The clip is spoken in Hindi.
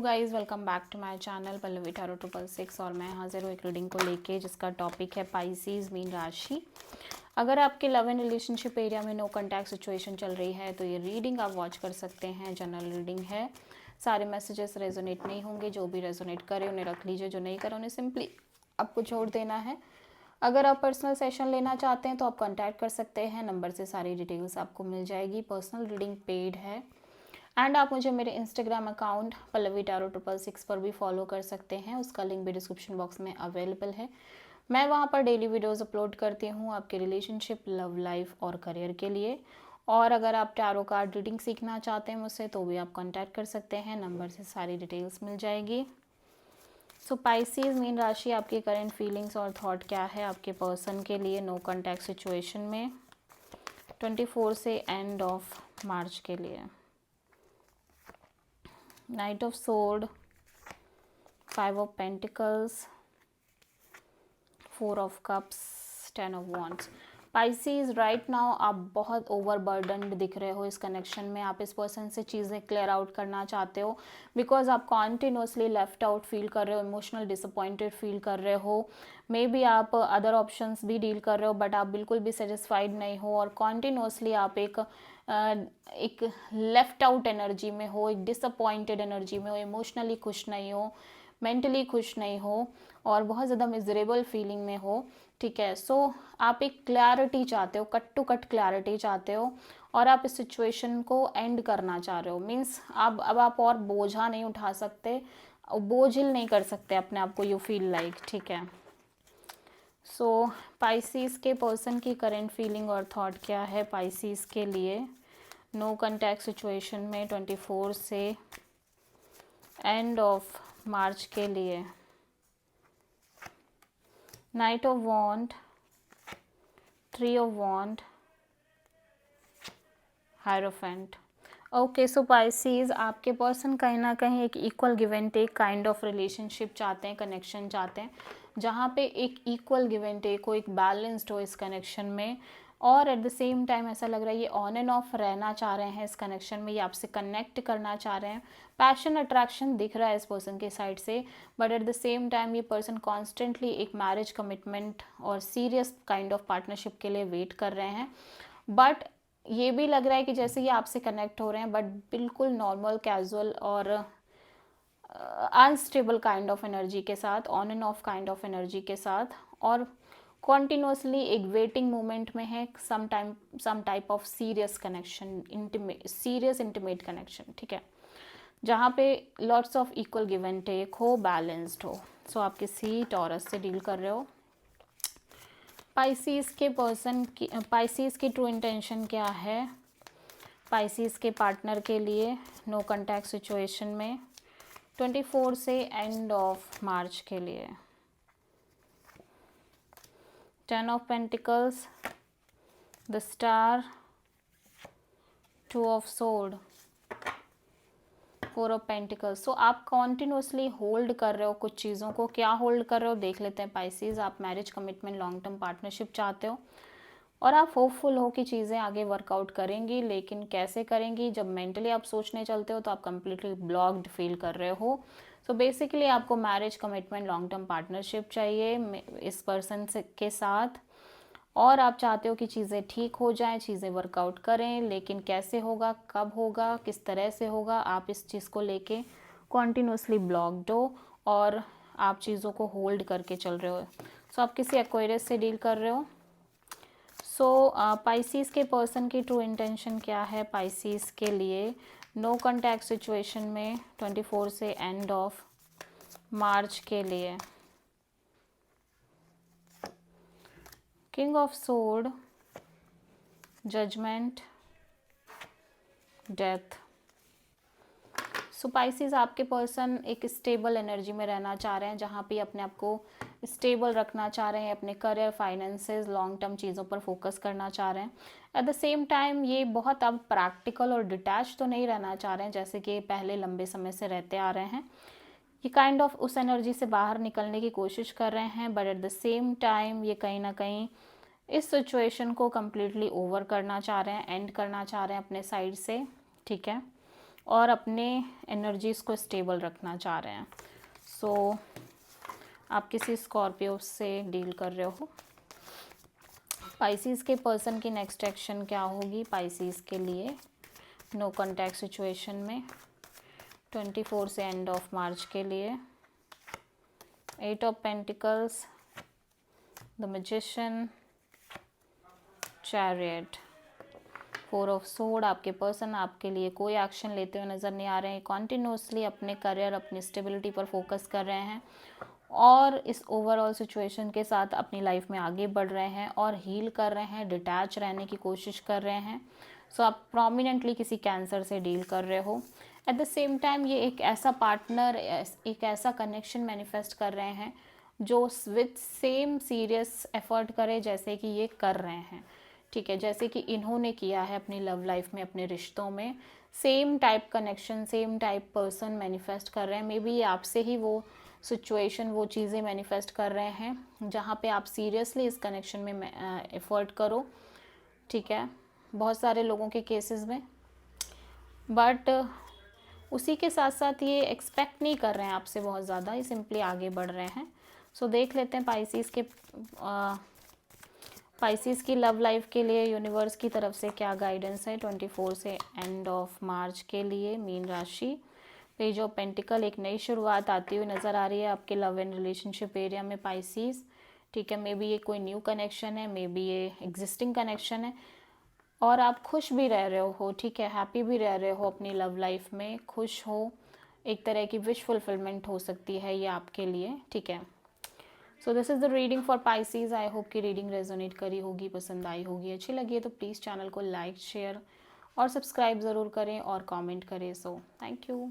Guys welcome back to my channel Pallavi tarot 666 और मैं हाजिर हूँ एक रीडिंग को लेके जिसका टॉपिक है पाइसीज़ मीन राशि। अगर आपके लव एंड रिलेशनशिप एरिया में नो कॉन्टैक्ट सिचुएशन चल रही है तो ये रीडिंग आप वॉच कर सकते हैं। जनरल रीडिंग है, सारे मैसेजेस रेजोनेट नहीं होंगे। जो भी रेजोनेट करे उन्हें रख लीजिए, जो नहीं करे उन्हें सिंपली आपको छोड़ देना है। अगर आप पर्सनल सेशन लेना चाहते हैं तो आप कॉन्टैक्ट कर सकते हैं, नंबर से सारी डिटेल्स आपको मिल जाएगी। पर्सनल रीडिंग पेड है एंड आप मुझे मेरे इंस्टाग्राम अकाउंट पल्लवी टैरो 666 पर भी फॉलो कर सकते हैं। उसका लिंक भी डिस्क्रिप्शन बॉक्स में अवेलेबल है। मैं वहाँ पर डेली वीडियोस अपलोड करती हूँ आपके रिलेशनशिप, लव लाइफ और करियर के लिए। और अगर आप टैरो कार्ड रीडिंग सीखना चाहते हैं मुझसे तो भी आप कांटेक्ट कर सकते हैं, नंबर से सारी डिटेल्स मिल जाएगी। सो पाइसीज मीन राशि, आपकी करंट फीलिंग्स और थॉट क्या है आपके पर्सन के लिए नो कॉन्टैक्ट सिचुएशन में 24 से एंड ऑफ मार्च के लिए। Knight of sword, 5 of pentacles, 4 of cups, 10 of wands. Pisces right now आप बहुत ओवरबर्डनड दिख रहे हो इस कनेक्शन में। आप इस पर्सन से चीज़ें क्लियर आउट करना चाहते हो बिकॉज आप कॉन्टिन्यूसली लेफ्ट आउट फील कर रहे हो, इमोशनल डिसअपॉइंटेड फील कर रहे हो। मे बी आप अदर ऑप्शंस भी डील कर रहे हो बट आप बिल्कुल भी सेटिस्फाइड नहीं हो और कॉन्टिन्यूसली आप एक लेफ्ट आउट एनर्जी में हो, एक डिसअपॉइंटेड एनर्जी में हो, इमोशनली खुश नहीं हो, मेंटली खुश नहीं हो और बहुत ज़्यादा मिजरेबल फीलिंग में हो। ठीक है, सो आप एक क्लैरिटी चाहते हो, कट टू कट क्लैरिटी चाहते हो और आप इस सिचुएशन को एंड करना चाह रहे हो। मीन्स अब आप और बोझा नहीं उठा सकते, बोझिल नहीं कर सकते अपने आप को, यू फील लाइक। ठीक है, सो पाइसीज के पर्सन की करेंट फीलिंग और थॉट क्या है पाइसीज के लिए नो कॉन्टैक्ट सिचुएशन में 24 से एंड ऑफ मार्च के लिए। Knight of wand, 3 of wand, hierophant. Okay, so Pisces आपके पर्सन कहीं ना कहीं एक equal give and take kind of relationship चाहते हैं, कनेक्शन चाहते हैं जहाँ पे एक इक्वल गिव एंड टेक हो, एक बैलेंस्ड हो इस कनेक्शन में। और एट द सेम टाइम ऐसा लग रहा है ये ऑन एंड ऑफ रहना चाह रहे हैं इस कनेक्शन में, ये आपसे कनेक्ट करना चाह रहे हैं। पैशन अट्रैक्शन दिख रहा है इस पर्सन के साइड से but at the same time ये पर्सन कॉन्स्टेंटली एक मैरिज कमिटमेंट और सीरियस काइंड ऑफ पार्टनरशिप के लिए वेट कर रहे हैं। बट ये भी लग रहा है कि जैसे ये आपसे कनेक्ट हो रहे हैं बट बिल्कुल नॉर्मल, कैजुअल और अनस्टेबल काइंड ऑफ एनर्जी के साथ, on and off kind of energy के साथ और कॉन्टिन्यूसली एक वेटिंग मोमेंट में है। Some type of serious connection, serious intimate connection. ठीक है, जहाँ पे lots of equal give and take हो, बैलेंस्ड हो। सो आप किसी टॉरस से डील कर रहे हो। पाइसीज के पर्सन की, पाइसीज की ट्रू इंटेंशन क्या है पाइसीज के पार्टनर के लिए नो कॉन्टैक्ट सिचुएशन में 24 से एंड ऑफ मार्च के लिए। 10 of pentacles, the star, 2 of sword, 4 of pentacles. So आप कॉन्टिन्यूसली होल्ड कर रहे हो कुछ चीज़ों को। क्या होल्ड कर रहे हो देख लेते हैं पाइसीज। आप marriage commitment, long term partnership चाहते हो और आप होपफुल हो कि चीज़ें आगे वर्कआउट करेंगी, लेकिन कैसे करेंगी? जब मेंटली आप सोचने चलते हो तो आप कंप्लीटली ब्लॉक्ड फील कर रहे हो। सो बेसिकली आपको marriage commitment, long term partnership चाहिए इस पर्सन के साथ और आप चाहते हो कि चीज़ें ठीक हो जाएं, चीज़ें वर्कआउट करें, लेकिन कैसे होगा, कब होगा, किस तरह से होगा, आप इस चीज़ को लेके कॉन्टिन्यूसली ब्लॉक्ड हो और आप चीज़ों को होल्ड करके चल रहे हो। सो आप किसी एक्वेरियस से डील कर रहे हो। सो पाइसीज के पर्सन की ट्रू इंटेंशन क्या है पाइसीज के लिए नो कॉन्टैक्ट सिचुएशन में 24 से एंड ऑफ मार्च के लिए। King of sword, judgement, death. So Pisces आपके पर्सन एक स्टेबल एनर्जी में रहना चाह रहे हैं जहाँ पे अपने आप को स्टेबल रखना चाह रहे हैं, अपने करियर, फाइनेंसेस, लॉन्ग टर्म चीज़ों पर फोकस करना चाह रहे हैं। एट द सेम टाइम ये बहुत अब प्रैक्टिकल और डिटैच तो नहीं रहना चाह रहे हैं जैसे कि पहले लंबे समय से रहते आ रहे हैं। ये काइंड ऑफ उस एनर्जी से बाहर निकलने की कोशिश कर रहे हैं but at the same time ये कहीं ना कहीं इस सिचुएशन को कम्प्लीटली ओवर करना चाह रहे हैं, एंड करना चाह रहे हैं अपने साइड से। ठीक है, और अपने एनर्जीज़ को स्टेबल रखना चाह रहे हैं। सो आप किसी स्कॉर्पियो से डील कर रहे हो। पाइसीज़ के पर्सन की नेक्स्ट एक्शन क्या होगी पाइसीज़ के लिए नो कॉन्टैक्ट सिचुएशन में 24 से एंड ऑफ मार्च के लिए। 8 of pentacles, the magician, chariot, 4 of sword. आपके पर्सन आपके लिए कोई एक्शन लेते हुए नज़र नहीं आ रहे हैं। कॉन्टिन्यूसली अपने करियर, अपनी स्टेबिलिटी पर फोकस कर रहे हैं और इस ओवरऑल सिचुएशन के साथ अपनी लाइफ में आगे बढ़ रहे हैं और हील कर रहे हैं, डिटैच रहने की कोशिश कर रहे हैं। सो आप प्रोमिनेंटली किसी कैंसर से डील कर रहे हो। एट द सेम टाइम ये एक ऐसा पार्टनर, एक ऐसा कनेक्शन मैनिफेस्ट कर रहे हैं जो विथ सेम सीरियस एफर्ट करे जैसे कि ये कर रहे हैं, ठीक है, जैसे कि इन्होंने किया है अपनी लव लाइफ में, अपने रिश्तों में। Same type connection, same type person manifest कर रहे हैं। मे बी आपसे ही वो सिचुएशन, वो चीज़ें मैनिफेस्ट कर रहे हैं जहाँ पे आप सीरियसली इस कनेक्शन में एफर्ट करो, ठीक है, बहुत सारे लोगों के केसेस में। बट उसी के साथ साथ ये एक्सपेक्ट नहीं कर रहे हैं आपसे बहुत ज़्यादा, ये सिंपली आगे बढ़ रहे हैं। सो देख लेते हैं पाइसीज़ की लव लाइफ के लिए यूनिवर्स की तरफ से क्या गाइडेंस है 24 से एंड ऑफ मार्च के लिए मीन राशि। पेज ऑफ पेंटिकल, एक नई शुरुआत आती हुई नज़र आ रही है आपके लव एंड रिलेशनशिप एरिया में पाइसीज़, ठीक है। मे बी ये कोई न्यू कनेक्शन है, मे बी ये एग्जिस्टिंग कनेक्शन है और आप खुश भी रह रहे हो, ठीक है, हैप्पी भी रह रहे हो अपनी लव लाइफ में, खुश हो, एक तरह की विश फुलफिलमेंट हो सकती है ये आपके लिए, ठीक है। So this is the reading for Pisces. I hope कि रीडिंग रेजोनेट करी होगी, पसंद आई होगी, अच्छी लगी है तो प्लीज़ चैनल को लाइक, शेयर और सब्सक्राइब ज़रूर करें और कमेंट करें। So thank you.